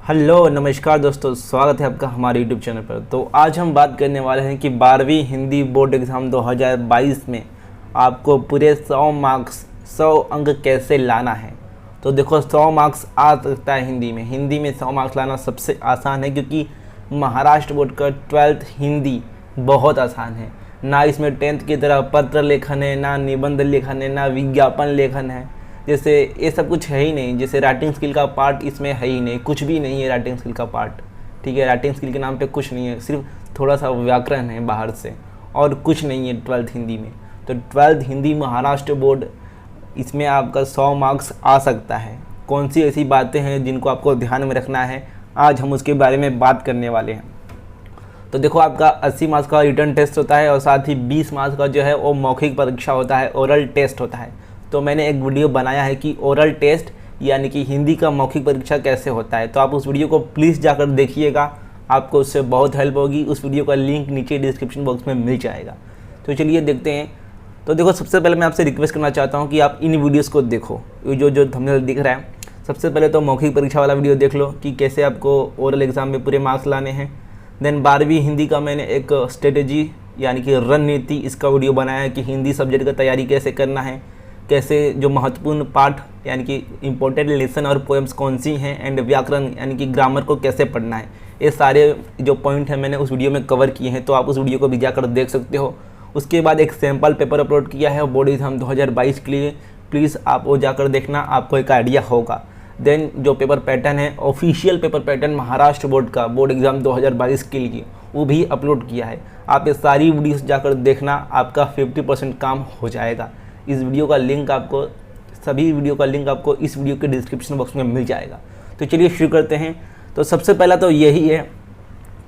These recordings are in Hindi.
हेलो नमस्कार दोस्तों, स्वागत है आपका हमारे यूट्यूब चैनल पर। तो आज हम बात करने वाले हैं कि 12वीं हिंदी बोर्ड एग्ज़ाम 2022 में आपको पूरे 100 मार्क्स 100 अंक कैसे लाना है। तो देखो 100 मार्क्स आ सकता है हिंदी में 100 मार्क्स लाना सबसे आसान है, क्योंकि महाराष्ट्र बोर्ड का 12th हिंदी बहुत आसान है। ना इसमें 10th की तरह पत्र लेखन है, ना निबंध लेखन है, ना विज्ञापन लेखन है। जैसे ये सब कुछ है ही नहीं। जैसे राइटिंग स्किल का पार्ट इसमें है ही नहीं, कुछ भी नहीं है राइटिंग स्किल का पार्ट। ठीक है, राइटिंग स्किल के नाम पे कुछ नहीं है, सिर्फ थोड़ा सा व्याकरण है बाहर से और कुछ नहीं है 12th हिंदी में। तो 12th हिंदी महाराष्ट्र बोर्ड, इसमें आपका 100 मार्क्स आ सकता है। कौन सी ऐसी बातें हैं जिनको आपको ध्यान में रखना है, आज हम उसके बारे में बात करने वाले हैं। तो देखो, आपका 80 मार्क्स का रिटर्न टेस्ट होता है और साथ ही 20 मार्क्स का जो है वो मौखिक परीक्षा होता है, ओरल टेस्ट होता है। तो मैंने एक वीडियो बनाया है कि ओरल टेस्ट यानी कि हिंदी का मौखिक परीक्षा कैसे होता है। तो आप उस वीडियो को प्लीज़ जाकर देखिएगा, आपको उससे बहुत हेल्प होगी। उस वीडियो का लिंक नीचे डिस्क्रिप्शन बॉक्स में मिल जाएगा। तो चलिए देखते हैं। तो देखो, सबसे पहले मैं आपसे रिक्वेस्ट करना चाहता हूँ कि आप इन वीडियोज़ को देखो। ये जो थंबनेल दिख रहा है, सबसे पहले तो मौखिक परीक्षा वाला वीडियो देख लो कि कैसे आपको ओरल एग्ज़ाम में पूरे मार्क्स लाने हैं। देन 12वीं हिंदी का मैंने एक स्ट्रेटेजी यानी कि रणनीति, इसका वीडियो बनाया है कि हिंदी सब्जेक्ट का तैयारी कैसे करना है, कैसे जो महत्वपूर्ण पाठ यानी कि इम्पोर्टेंट लेसन और पोएम्स कौन सी हैं, एंड व्याकरण यानी कि ग्रामर को कैसे पढ़ना है। ये सारे जो पॉइंट हैं मैंने उस वीडियो में कवर किए हैं, तो आप उस वीडियो को भी जाकर देख सकते हो। उसके बाद एक सैम्पल पेपर अपलोड किया है बोर्ड एग्जाम 2022 के लिए, प्लीज़ आप वो जाकर देखना, आपको एक आइडिया होगा। देन जो पेपर पैटर्न है, official paper pattern Maharashtra board का बोर्ड एग्ज़ाम 2022 के लिए, वो भी अपलोड किया है। आप ये सारी वीडियोस जाकर देखना, आपका 50% काम हो जाएगा। इस वीडियो का लिंक आपको, सभी वीडियो का लिंक आपको इस वीडियो के डिस्क्रिप्शन बॉक्स में मिल जाएगा। तो चलिए शुरू करते हैं। तो सबसे पहला तो यही है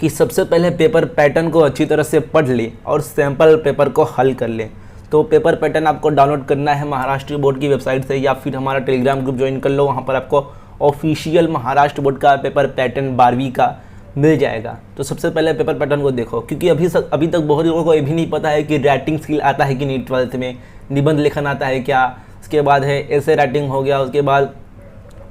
कि सबसे पहले पेपर पैटर्न को अच्छी तरह से पढ़ ले और सैम्पल पेपर को हल कर ले। तो पेपर पैटर्न आपको डाउनलोड करना है महाराष्ट्र बोर्ड की वेबसाइट से, या फिर हमारा टेलीग्राम ग्रुप ज्वाइन कर लो, वहाँ पर आपको ऑफिशियल महाराष्ट्र बोर्ड का पेपर पैटर्न 12वीं का मिल जाएगा। तो सबसे पहले पेपर पैटर्न को देखो, क्योंकि अभी तक बहुत लोगों को ये भी नहीं पता है कि राइटिंग स्किल आता है कि नहीं 12th में, निबंध लेखन आता है क्या, उसके बाद है ऐसे राइटिंग हो गया, उसके बाद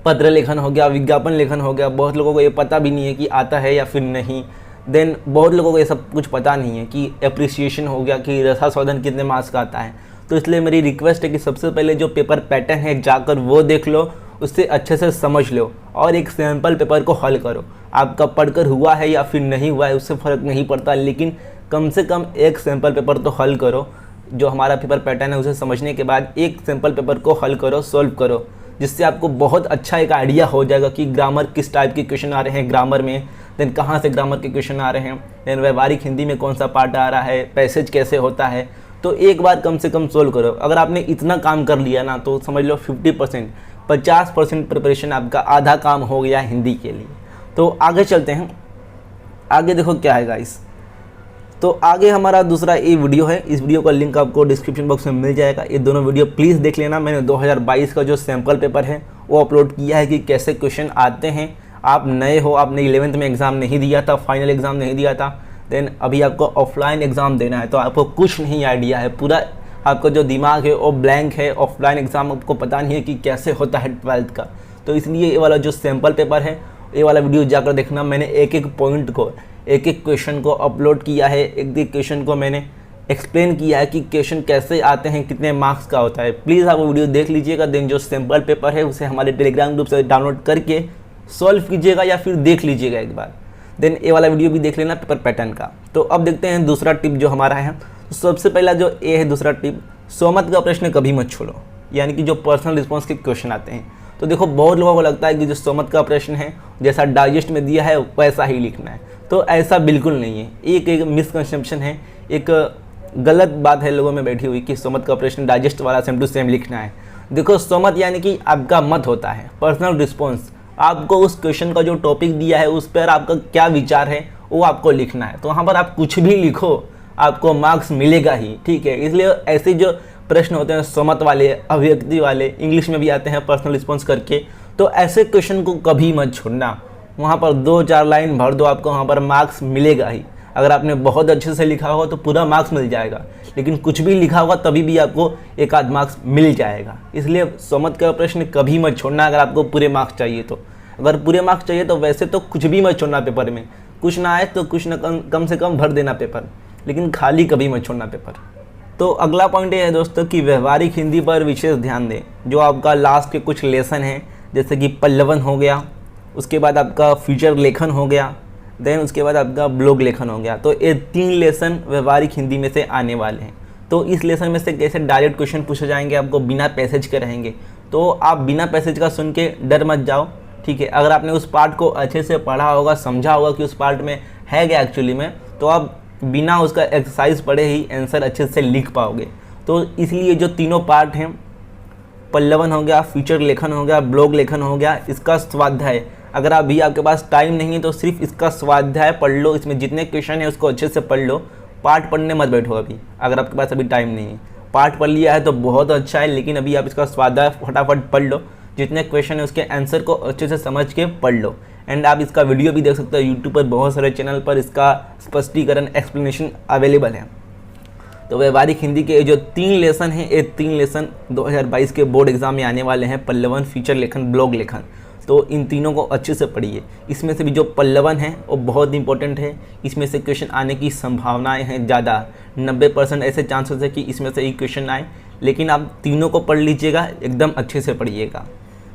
पत्र लेखन हो गया, विज्ञापन लेखन हो गया। बहुत लोगों को ये पता भी नहीं है कि आता है या फिर नहीं। देन बहुत लोगों को ये सब कुछ पता नहीं है कि एप्रिसिएशन हो गया, कि रसास्वादन कितने मार्क्स का आता है। तो इसलिए मेरी रिक्वेस्ट है कि सबसे पहले जो पेपर पैटर्न है जाकर वो देख लो, उससे अच्छे से समझ लो और एक सैम्पल पेपर को हल करो। आपका पढ़कर हुआ है या फिर नहीं हुआ है उससे फ़र्क नहीं पड़ता, लेकिन कम से कम एक सैम्पल पेपर तो हल करो। जो हमारा पेपर पैटर्न है उसे समझने के बाद एक सैम्पल पेपर को हल करो, सॉल्व करो, जिससे आपको बहुत अच्छा एक आइडिया हो जाएगा कि ग्रामर किस टाइप के क्वेश्चन आ रहे हैं ग्रामर में, देन कहाँ से ग्रामर के क्वेश्चन आ रहे हैं, देन व्यवहारिक हिंदी में कौन सा पार्ट आ रहा है, पैसेज कैसे होता है। तो एक बार कम से कम सोल्व करो। अगर आपने इतना काम कर लिया ना, तो समझ लो 50% प्रिपरेशन आपका आधा काम हो गया हिंदी के लिए। तो आगे चलते हैं। आगे देखो क्या है गाइस। तो आगे हमारा दूसरा ये वीडियो है, इस वीडियो का लिंक आपको डिस्क्रिप्शन बॉक्स में मिल जाएगा। ये दोनों वीडियो प्लीज़ देख लेना। मैंने 2022 का जो सैम्पल पेपर है वो अपलोड किया है कि कैसे क्वेश्चन आते हैं। आप नए हो, आपने 11th में एग्ज़ाम नहीं दिया था, फाइनल एग्ज़ाम नहीं दिया था, देन अभी आपको ऑफलाइन एग्ज़ाम देना है, तो आपको कुछ नहीं आइडिया है, पूरा आपका जो दिमाग है वो ब्लैंक है। ऑफलाइन एग्ज़ाम आपको पता नहीं है कि कैसे होता है 12th का। तो इसलिए ये वाला जो सैम्पल पेपर है, ये वाला वीडियो जाकर देखना। मैंने एक एक पॉइंट को, एक एक क्वेश्चन को अपलोड किया है, एक एक क्वेश्चन को मैंने एक्सप्लेन किया है कि क्वेश्चन कैसे आते हैं, कितने मार्क्स का होता है। प्लीज़ आप वो वीडियो देख लीजिएगा। देन जो सैम्पल पेपर है उसे हमारे टेलीग्राम ग्रुप से डाउनलोड करके सॉल्व कीजिएगा या फिर देख लीजिएगा एक बार। देन ये वाला वीडियो भी देख लेना पेपर पैटर्न का। तो अब देखते हैं दूसरा टिप जो हमारा है। तो सबसे पहला जो ये है दूसरा टिप, स्वमत का प्रश्न कभी मत छोड़ो, यानी कि जो पर्सनल रिस्पॉन्स के क्वेश्चन आते हैं। तो देखो, बहुत लोगों को लगता है कि जो स्वमत का प्रश्न है जैसा डाइजेस्ट में दिया है वैसा ही लिखना है, तो ऐसा बिल्कुल नहीं है। एक मिसकंसेप्शन है, एक गलत बात है लोगों में बैठी हुई कि स्वमत का प्रश्न डाइजेस्ट वाला सेम टू सेम लिखना है। देखो, स्वमत यानी कि आपका मत होता है, पर्सनल रिस्पॉन्स। आपको उस क्वेश्चन का जो टॉपिक दिया है उस पर आपका क्या विचार है वो आपको लिखना है। तो वहाँ पर आप कुछ भी लिखो, आपको मार्क्स मिलेगा ही। ठीक है, इसलिए ऐसे जो प्रश्न होते हैं स्वमत वाले, अभिव्यक्ति वाले, इंग्लिश में भी आते हैं पर्सनल रिस्पॉन्स करके, तो ऐसे क्वेश्चन को कभी मत छोड़ना। वहाँ पर 2-4 लाइन भर दो, आपको वहाँ पर मार्क्स मिलेगा ही। अगर आपने बहुत अच्छे से लिखा होगा तो पूरा मार्क्स मिल जाएगा, लेकिन कुछ भी लिखा होगा तभी भी आपको एक आध मार्क्स मिल जाएगा। इसलिए स्वमत का प्रश्न कभी मत छोड़ना अगर आपको पूरे मार्क्स चाहिए तो। अगर पूरे मार्क्स चाहिए तो वैसे तो कुछ भी मत छोड़ना पेपर में, कुछ ना आए तो कुछ ना कम से कम भर देना पेपर, लेकिन खाली कभी मत छोड़ना पेपर। तो अगला पॉइंट ये है दोस्तों कि व्यवहारिक हिंदी पर विशेष ध्यान दें। जो आपका लास्ट के कुछ लेसन हैं, जैसे कि पल्लवन हो गया, उसके बाद आपका फ्यूचर लेखन हो गया, देन उसके बाद आपका ब्लॉग लेखन हो गया। तो ये 3 लेसन व्यवहारिक हिंदी में से आने वाले हैं। तो इस लेसन में से कैसे डायरेक्ट क्वेश्चन पूछे जाएंगे आपको, बिना पैसेज के रहेंगे। तो आप बिना पैसेज का सुन के डर मत जाओ, ठीक है। अगर आपने उस पार्ट को अच्छे से पढ़ा होगा, समझा होगा कि उस पार्ट में है क्या एक्चुअली में, तो आप बिना उसका एक्सरसाइज पढ़े ही आंसर अच्छे से लिख पाओगे। तो इसलिए जो तीनों पार्ट हैं, पल्लवन हो गया, फ्यूचर लेखन हो गया, ब्लॉग लेखन हो गया, इसका स्वाध्याय, अगर अभी आपके पास टाइम नहीं है तो सिर्फ इसका स्वाध्याय पढ़ लो। इसमें जितने क्वेश्चन है उसको अच्छे से पढ़ लो, पार्ट पढ़ने मत बैठो अभी, अगर आपके पास अभी टाइम नहीं है। पार्ट पढ़ लिया है तो बहुत अच्छा है, लेकिन अभी आप इसका स्वाध्याय फटाफट पढ़ लो, जितने क्वेश्चन है उसके आंसर को अच्छे से समझ के पढ़ लो। एंड आप इसका वीडियो भी देख सकते हो यूट्यूब पर, बहुत सारे चैनल पर इसका स्पष्टीकरण एक्सप्लेनेशन अवेलेबल है। तो व्यवहारिक हिंदी के जो 3 लेसन हैं, ये 3 लेसन 2022 के बोर्ड एग्जाम में आने वाले हैं, पल्लवन, फीचर लेखन, ब्लॉग लेखन। तो इन तीनों को अच्छे से पढ़िए। इसमें से भी जो पल्लवन है वो बहुत इंपॉर्टेंट है, इसमें से क्वेश्चन आने की संभावनाएं हैं ज़्यादा, 90% ऐसे चांसेस है कि इसमें से एक क्वेश्चन आए, लेकिन आप तीनों को पढ़ लीजिएगा, एकदम अच्छे से पढ़िएगा।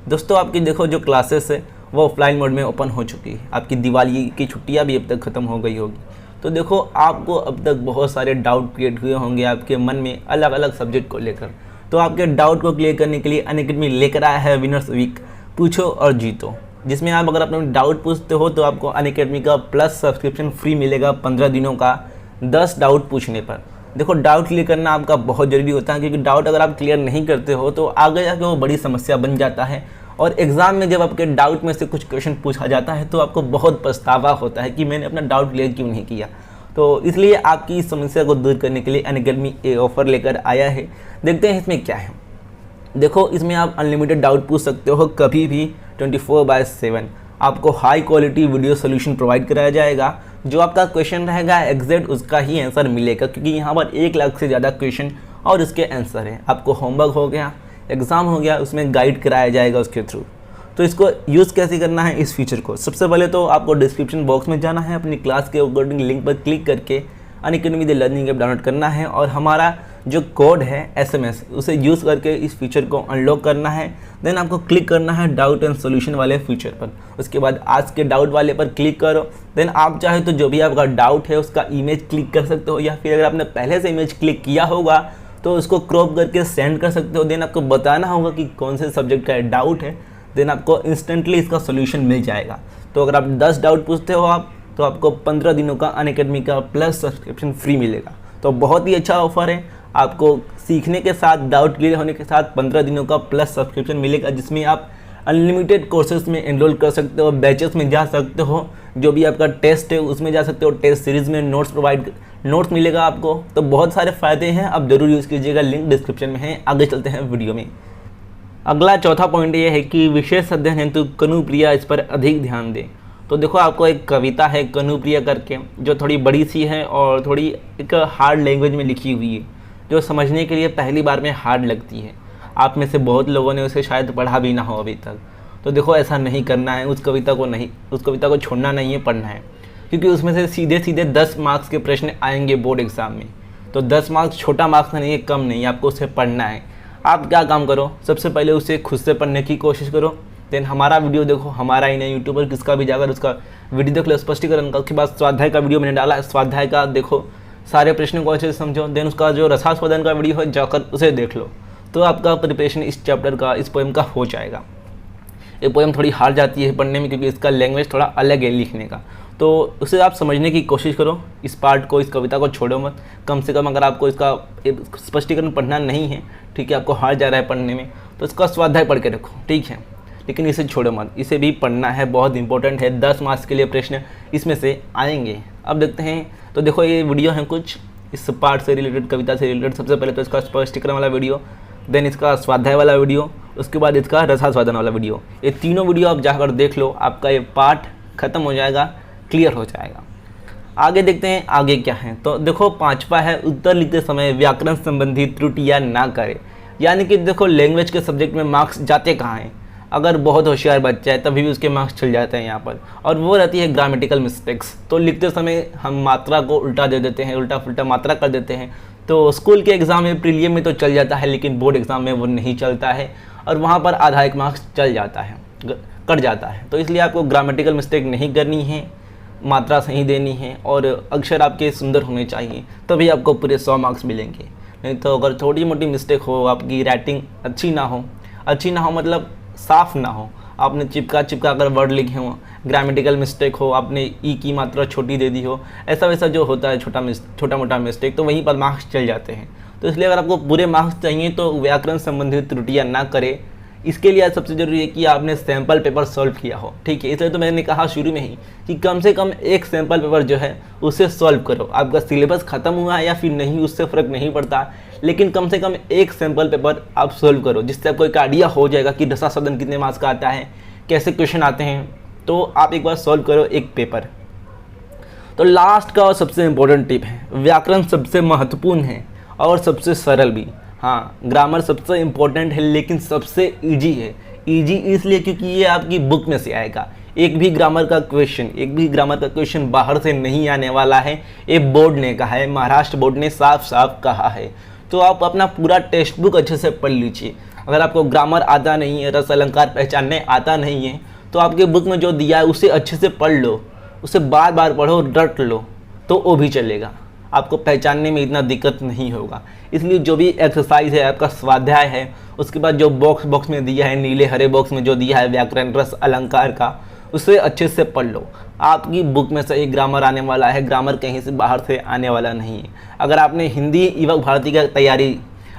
दोस्तों आपकी देखो जो क्लासेस है वो ऑफलाइन मोड में ओपन हो चुकी है, आपकी दिवाली की छुट्टियाँ भी अब तक ख़त्म हो गई होगी। तो देखो आपको अब तक बहुत सारे डाउट क्रिएट हुए होंगे आपके मन में अलग अलग सब्जेक्ट को लेकर। तो आपके डाउट को क्लियर करने के लिए अनअकैडमी लेकर आया है विनर्स वीक, पूछो और जीतो, जिसमें आप अगर अपने डाउट पूछते हो तो आपको अनअकैडमी का प्लस सब्सक्रिप्शन फ्री मिलेगा 15 दिनों का 10 डाउट पूछने पर। देखो डाउट क्लियर करना आपका बहुत ज़रूरी होता है, क्योंकि डाउट अगर आप क्लियर नहीं करते हो तो आगे जाके वो बड़ी समस्या बन जाता है। और एग्ज़ाम में जब आपके डाउट में से कुछ क्वेश्चन पूछा जाता है तो आपको बहुत पछतावा होता है कि मैंने अपना डाउट क्लियर क्यों नहीं किया। तो इसलिए आपकी इस समस्या को दूर करने के लिए अनअकैडमी ये ऑफ़र लेकर आया है। देखते हैं इसमें क्या है। देखो इसमें आप अनलिमिटेड डाउट पूछ सकते हो कभी भी, 24/7 आपको high quality video solution provide कराया जाएगा। जो आपका क्वेश्चन रहेगा एग्जैक्ट उसका ही आंसर मिलेगा, क्योंकि यहाँ पर 1 लाख से ज़्यादा क्वेश्चन और उसके आंसर हैं। आपको होमवर्क हो गया, एग्ज़ाम हो गया, उसमें गाइड कराया जाएगा उसके थ्रू। तो इसको यूज़ कैसे करना है इस फीचर को, सबसे पहले तो आपको डिस्क्रिप्शन बॉक्स में जाना है, अपनी क्लास के अकॉर्डिंग लिंक पर क्लिक करके Unacademy the learning app download करना है और हमारा जो कोड है SMS उसे यूज़ करके इस फीचर को अनलॉक करना है। देन आपको क्लिक करना है डाउट एंड सॉल्यूशन वाले फीचर पर, उसके बाद आज के डाउट वाले पर क्लिक करो। देन आप चाहे तो जो भी आपका डाउट है उसका इमेज क्लिक कर सकते हो, या फिर अगर आपने पहले से इमेज क्लिक किया होगा तो उसको क्रॉप करके सेंड कर सकते हो। देन आपको बताना होगा कि कौन से सब्जेक्ट का डाउट है, देन आपको इंस्टेंटली इसका सोल्यूशन मिल जाएगा। तो अगर आप 10 डाउट पूछते हो आप, तो आपको 15 दिनों का अनअकैडमी का प्लस सब्सक्रिप्शन फ्री मिलेगा। तो बहुत ही अच्छा ऑफर है, आपको सीखने के साथ, डाउट क्लियर होने के साथ 15 दिनों का प्लस सब्सक्रिप्शन मिलेगा, जिसमें आप अनलिमिटेड कोर्सेज में एनरोल कर सकते हो, बैचेस में जा सकते हो, जो भी आपका टेस्ट है उसमें जा सकते हो, टेस्ट सीरीज़ में नोट्स मिलेगा आपको। तो बहुत सारे फ़ायदे हैं, आप ज़रूर यूज़ कीजिएगा, लिंक डिस्क्रिप्शन में है। आगे चलते हैं वीडियो में। अगला चौथा पॉइंट ये है कि विशेष अध्ययन हेतु कनुप्रिया इस पर अधिक ध्यान दें। तो देखो आपको एक कविता है कनुप्रिया करके, जो थोड़ी बड़ी सी है और थोड़ी एक हार्ड लैंग्वेज में लिखी हुई है, जो समझने के लिए पहली बार में हार्ड लगती है। आप में से बहुत लोगों ने उसे शायद पढ़ा भी ना हो अभी तक। तो देखो ऐसा नहीं करना है, उस कविता को छोड़ना नहीं है, पढ़ना है, क्योंकि उसमें से सीधे 10 मार्क्स के प्रश्न आएंगे बोर्ड एग्ज़ाम में। तो 10 मार्क्स छोटा मार्क्स नहीं है, कम नहीं, आपको उसे पढ़ना है। आप क्या काम करो, सबसे पहले उसे खुद से पढ़ने की कोशिश करो। देन हमारा वीडियो देखो, हमारा ही नहीं यूट्यूब पर किसका भी जाकर उसका वीडियो देख लो स्पष्टीकरण का। उसके बाद स्वाध्याय का वीडियो मैंने डाला है, स्वाध्याय का देखो, सारे प्रश्नों को अच्छे से समझो। देन उसका जो रसास्वादन का वीडियो है जाकर उसे देख लो, तो आपका प्रिपरेशन इस चैप्टर का, इस पोएम का हो जाएगा। ये पोएम थोड़ी हार्ड जाती है पढ़ने में, क्योंकि इसका लैंग्वेज थोड़ा अलग है लिखने का। तो उसे आप समझने की कोशिश करो, इस पार्ट को, इस कविता को छोड़ो मत। कम से कम अगर आपको इसका स्पष्टीकरण पढ़ना नहीं है, ठीक है, आपको हार्ड जा रहा है पढ़ने में, तो इसका स्वाध्याय पढ़ के रखो, ठीक है, लेकिन इसे छोड़ो मत, इसे भी पढ़ना है, बहुत इंपॉर्टेंट है। 10 मार्क्स के लिए प्रश्न इसमें से आएंगे। अब देखते हैं, तो देखो ये वीडियो है कुछ इस पार्ट से रिलेटेड, कविता से रिलेटेड। सबसे पहले तो इसका स्पष्टीकरण वाला वीडियो, देन इसका स्वाध्याय वाला वीडियो, उसके बाद इसका रसास्वादन वाला वीडियो। ये तीनों वीडियो आप जाकर देख लो, आपका ये पार्ट खत्म हो जाएगा, क्लियर हो जाएगा। आगे देखते हैं आगे क्या है। तो देखो 5वां है, उत्तर लिखते समय व्याकरण संबंधी त्रुटियां ना करें। यानी कि देखो लैंग्वेज के सब्जेक्ट में मार्क्स जाते कहाँ हैं, अगर बहुत होशियार बच्चा है तभी भी उसके मार्क्स चल जाते हैं यहाँ पर। और वो रहती है ग्रामेटिकल मिस्टेक्स। तो लिखते समय हम मात्रा को उल्टा दे देते हैं, उल्टा पुल्टा मात्रा कर देते हैं। तो स्कूल के एग्ज़ाम में, प्रीलियम में तो चल जाता है, लेकिन बोर्ड एग्ज़ाम में वो नहीं चलता है और वहाँ पर आधा एक मार्क्स चल जाता है, कट जाता है। तो इसलिए आपको ग्रामेटिकल मिस्टेक नहीं करनी है, मात्रा सही देनी है और अक्षर आपके सुंदर होने चाहिए, तभी आपको पूरे 100 मार्क्स मिलेंगे। नहीं तो अगर छोटी मोटी मिस्टेक हो, आपकी राइटिंग अच्छी ना हो मतलब साफ़ ना हो, आपने चिपका कर वर्ड लिखे हों, ग्रामेटिकल मिस्टेक हो, आपने ई की मात्रा छोटी दे दी हो, ऐसा वैसा जो होता है छोटा मोटा मिस्टेक, तो वहीं पर मार्क्स चल जाते हैं। तो इसलिए अगर आपको पूरे मार्क्स चाहिए तो व्याकरण संबंधित त्रुटियाँ ना करें। इसके लिए सबसे ज़रूरी है कि आपने सैम्पल पेपर सॉल्व किया हो, ठीक है। इसलिए तो मैंने कहा शुरू में ही कि कम से कम एक सैम्पल पेपर जो है उसे सॉल्व करो। आपका सिलेबस ख़त्म हुआ है या फिर नहीं, उससे फ़र्क नहीं पड़ता, लेकिन कम से कम एक सैम्पल पेपर आप सॉल्व करो, जिससे आपको एक आइडिया हो जाएगा कि रसा सदन कितने मार्क्स का आता है, कैसे क्वेश्चन आते हैं। तो आप एक बार सॉल्व करो एक पेपर। तो लास्ट का और सबसे इम्पोर्टेंट टिप है, व्याकरण सबसे महत्वपूर्ण है और सबसे सरल भी। हाँ, ग्रामर सबसे इम्पोर्टेंट है लेकिन सबसे इजी है। इजी इसलिए क्योंकि ये आपकी बुक में से आएगा। एक भी ग्रामर का क्वेश्चन बाहर से नहीं आने वाला है, ये बोर्ड ने कहा है, महाराष्ट्र बोर्ड ने साफ साफ कहा है। तो आप अपना पूरा टेक्स्ट बुक अच्छे से पढ़ लीजिए। अगर आपको ग्रामर आता नहीं है, रस अलंकार पहचानने आता नहीं है, तो आपके बुक में जो दिया है उसे अच्छे से पढ़ लो, उसे बार बार पढ़ो, रट लो, तो वो भी चलेगा, आपको पहचानने में इतना दिक्कत नहीं होगा। इसलिए जो भी एक्सरसाइज है, आपका स्वाध्याय है, उसके बाद जो बॉक्स में दिया है, नीले हरे बॉक्स में जो दिया है व्याकरण रस अलंकार का, उसे अच्छे से पढ़ लो। आपकी बुक में से एक ग्रामर आने वाला है, ग्रामर कहीं से बाहर से आने वाला नहीं है। अगर आपने हिंदी युवक भारती का तैयारी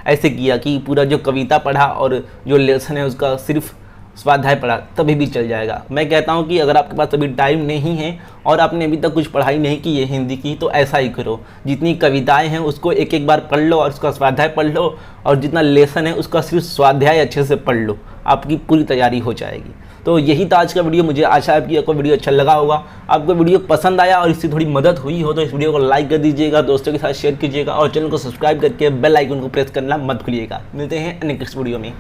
ऐसे किया कि पूरा जो कविता पढ़ा और जो लेसन है उसका सिर्फ स्वाध्याय पढ़ा, तभी भी चल जाएगा। मैं कहता हूँ कि अगर आपके पास अभी टाइम नहीं है और आपने अभी तक कुछ पढ़ाई नहीं की है हिंदी की, तो ऐसा ही करो, जितनी कविताएं हैं उसको एक एक बार पढ़ लो और उसका स्वाध्याय पढ़ लो, और जितना लेसन है उसका सिर्फ स्वाध्याय अच्छे से पढ़ लो, आपकी पूरी तैयारी हो जाएगी। तो यही था आज का वीडियो। मुझे आशा है कि आपको वीडियो अच्छा लगा होगा, आपको वीडियो पसंद आया और इससे थोड़ी मदद हुई हो तो इस वीडियो को लाइक कर दीजिएगा, दोस्तों के साथ शेयर कीजिएगा और चैनल को सब्सक्राइब करके बेल आइकन को प्रेस करना मत भूलिएगा। मिलते हैं नेक्स्ट वीडियो में।